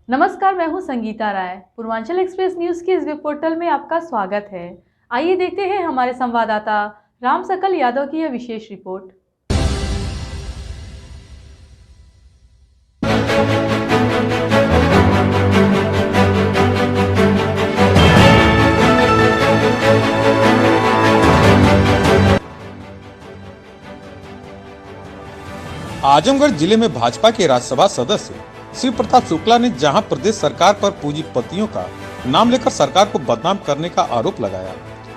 नमस्कार, मैं हूं संगीता राय। पूर्वांचल एक्सप्रेस न्यूज के इस वेब पोर्टल में आपका स्वागत है। आइए देखते हैं हमारे संवाददाता राम सकल यादव की यह विशेष रिपोर्ट। आजमगढ़ जिले में भाजपा के राज्यसभा सदस्य शिव प्रताप शुक्ला ने जहां प्रदेश सरकार पर पूंजीपतियों का नाम लेकर सरकार को बदनाम करने का आरोप लगाया,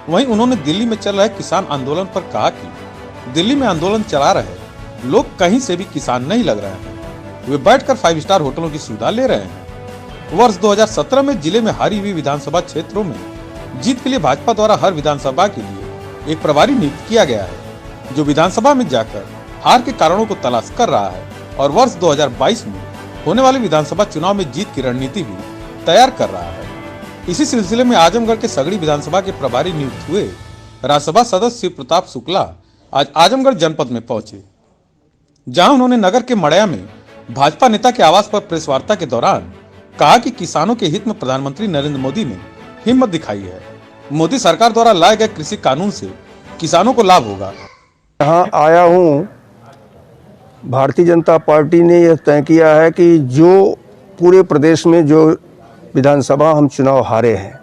वहीं उन्होंने दिल्ली में चल रहे किसान आंदोलन पर कहा कि दिल्ली में आंदोलन चला रहे लोग कहीं से भी किसान नहीं लग रहे हैं, वे बैठकर 5 स्टार होटलों की सुविधा ले रहे हैं। वर्ष 2017 में जिले में हारी हुई विधानसभा क्षेत्रों में जीत के लिए भाजपा द्वारा हर विधानसभा के लिए एक प्रभारी नियुक्त किया गया है, जो विधानसभा में जाकर हार के कारणों को तलाश कर रहा है और वर्ष 2022 में होने वाले विधानसभा चुनाव में जीत की रणनीति भी तैयार कर रहा है। इसी सिलसिले में आजमगढ़ के सगड़ी विधानसभा के प्रभारी नियुक्त हुए राज्यसभा सदस्य शिव प्रताप शुक्ला आज आजमगढ़ जनपद में पहुंचे, जहां उन्होंने नगर के मड़ैया में भाजपा नेता के आवास पर प्रेस वार्ता के दौरान कहा कि किसानों के हित में प्रधानमंत्री नरेंद्र मोदी ने हिम्मत दिखाई है। मोदी सरकार द्वारा लाए गए कृषि कानून से किसानों को लाभ होगा। यहाँ आया हूँ, भारतीय जनता पार्टी ने यह तय किया है कि जो पूरे प्रदेश में जो विधानसभा हम चुनाव हारे हैं,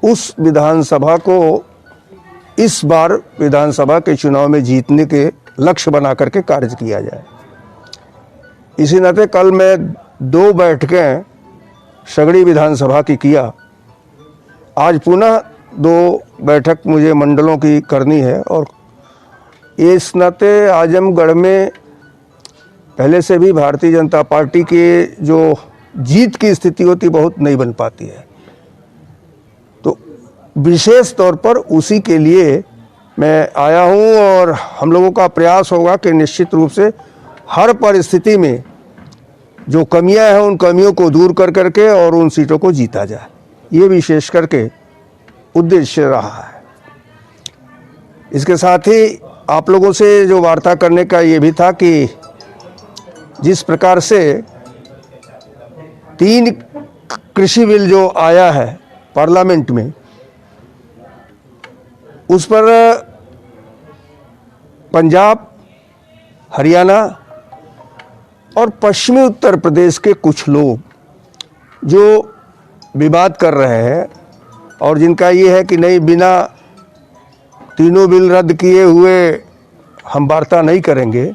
उस विधानसभा को इस बार विधानसभा के चुनाव में जीतने के लक्ष्य बना करके कार्य किया जाए। इसी नाते कल मैं 2 बैठकें सगड़ी विधानसभा की किया, आज पुनः 2 बैठक मुझे मंडलों की करनी है और इस नाते आजमगढ़ में पहले से भी भारतीय जनता पार्टी के जो जीत की स्थिति होती बहुत नहीं बन पाती है, तो विशेष तौर पर उसी के लिए मैं आया हूं और हम लोगों का प्रयास होगा कि निश्चित रूप से हर परिस्थिति में जो कमियां हैं उन कमियों को दूर कर करके और उन सीटों को जीता जाए, ये विशेष करके उद्देश्य रहा है। इसके साथ ही आप लोगों से जो वार्ता करने का ये भी था कि जिस प्रकार से 3 कृषि बिल जो आया है पार्लियामेंट में, उस पर पंजाब, हरियाणा और पश्चिमी उत्तर प्रदेश के कुछ लोग जो विवाद कर रहे हैं और जिनका ये है कि नहीं, बिना तीनों बिल रद्द किए हुए हम वार्ता नहीं करेंगे,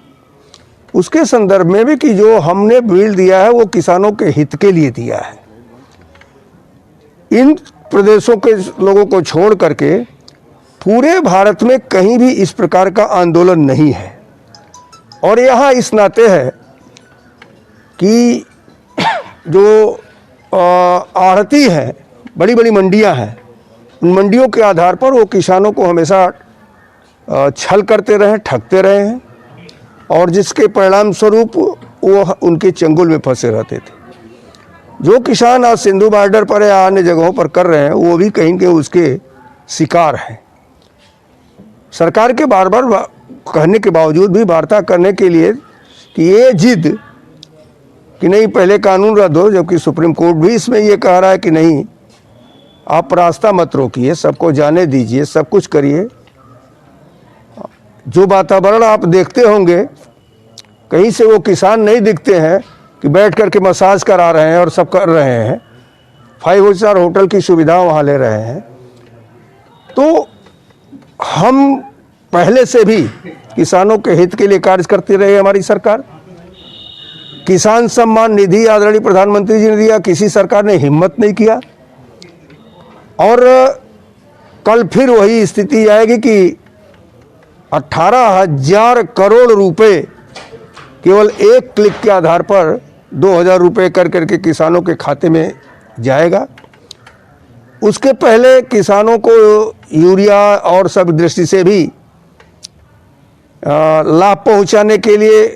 उसके संदर्भ में भी कि जो हमने बिल दिया है वो किसानों के हित के लिए दिया है। इन प्रदेशों के लोगों को छोड़ करके पूरे भारत में कहीं भी इस प्रकार का आंदोलन नहीं है। और यहाँ इस नाते है कि जो आढ़ती हैं, बड़ी बड़ी मंडियाँ हैं, उन मंडियों के आधार पर वो किसानों को हमेशा छल करते रहे, ठगते रहे हैं और जिसके परिणाम स्वरूप वो उनके चंगुल में फंसे रहते थे। जो किसान आज सिंधु बॉर्डर पर या अन्य जगहों पर कर रहे हैं, वो भी कहीं के उसके शिकार हैं। सरकार के बार बार कहने के बावजूद भी वार्ता करने के लिए कि ये जिद कि नहीं पहले कानून रद्द हो, जबकि सुप्रीम कोर्ट भी इसमें ये कह रहा है कि नहीं, आप रास्ता मत रोकिए, सबको जाने दीजिए, सब कुछ करिए। जो वातावरण आप देखते होंगे, कहीं से वो किसान नहीं दिखते हैं कि बैठ कर के मसाज करा रहे हैं और सब कर रहे हैं, 5 स्टार होटल की सुविधा वहाँ ले रहे हैं। तो हम पहले से भी किसानों के हित के लिए कार्य करती रही हमारी सरकार। किसान सम्मान निधि आदरणीय प्रधानमंत्री जी ने दिया, किसी सरकार ने हिम्मत नहीं किया। और कल फिर वही स्थिति आएगी कि 18,000 करोड़ रुपए केवल एक क्लिक के आधार पर 2,000 रुपये कर करके किसानों के खाते में जाएगा। उसके पहले किसानों को यूरिया और सब दृष्टि से भी लाभ पहुंचाने के लिए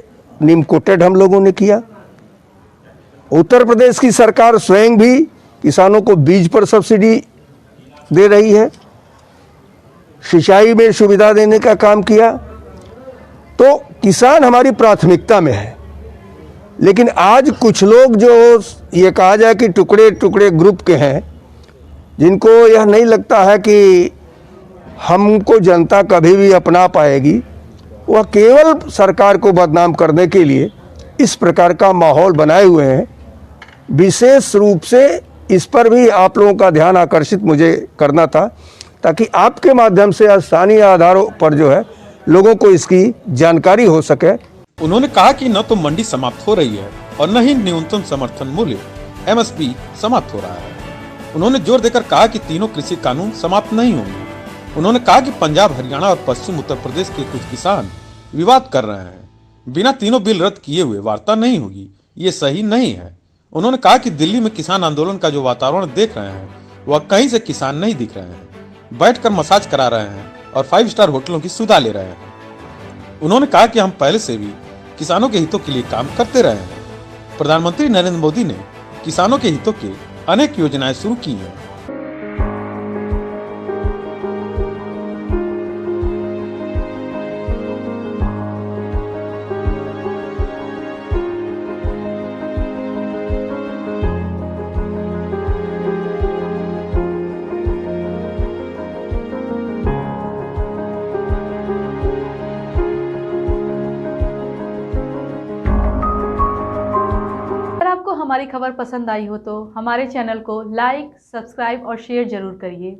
नीम कोटेड हम लोगों ने किया। उत्तर प्रदेश की सरकार स्वयं भी किसानों को बीज पर सब्सिडी दे रही है, सिंचाई में सुविधा देने का काम किया। तो किसान हमारी प्राथमिकता में है, लेकिन आज कुछ लोग जो ये कहा जाए कि टुकड़े टुकड़े ग्रुप के हैं, जिनको यह नहीं लगता है कि हमको जनता कभी भी अपना पाएगी, वह केवल सरकार को बदनाम करने के लिए इस प्रकार का माहौल बनाए हुए हैं। विशेष रूप से इस पर भी आप लोगों का ध्यान आकर्षित मुझे करना था, ताकि आपके माध्यम से स्थानीय आधारों पर जो है लोगों को इसकी जानकारी हो सके। उन्होंने कहा कि न तो मंडी समाप्त हो रही है और न ही न्यूनतम समर्थन मूल्य MSP समाप्त हो रहा है। उन्होंने जोर देकर कहा कि तीनों कृषि कानून समाप्त नहीं होंगे। उन्होंने कहा कि पंजाब, हरियाणा और पश्चिम उत्तर प्रदेश के कुछ किसान विवाद कर रहे हैं। बिना तीनों बिल रद्द किए हुए वार्ता नहीं होगी, ये सही नहीं है। उन्होंने कहा कि दिल्ली में किसान आंदोलन का जो वातावरण देख रहे हैं, वह कहीं से किसान नहीं दिख रहे हैं। बैठकर मसाज करा रहे हैं और 5 स्टार होटलों की सुधा ले रहे हैं। उन्होंने कहा कि हम पहले से भी किसानों के हितों के लिए काम करते रहे हैं। प्रधानमंत्री नरेंद्र मोदी ने किसानों के हितों के अनेक योजनाएं शुरू की हैं। अगर आपको हमारी खबर पसंद आई हो तो हमारे चैनल को लाइक, सब्सक्राइब और शेयर जरूर करिए।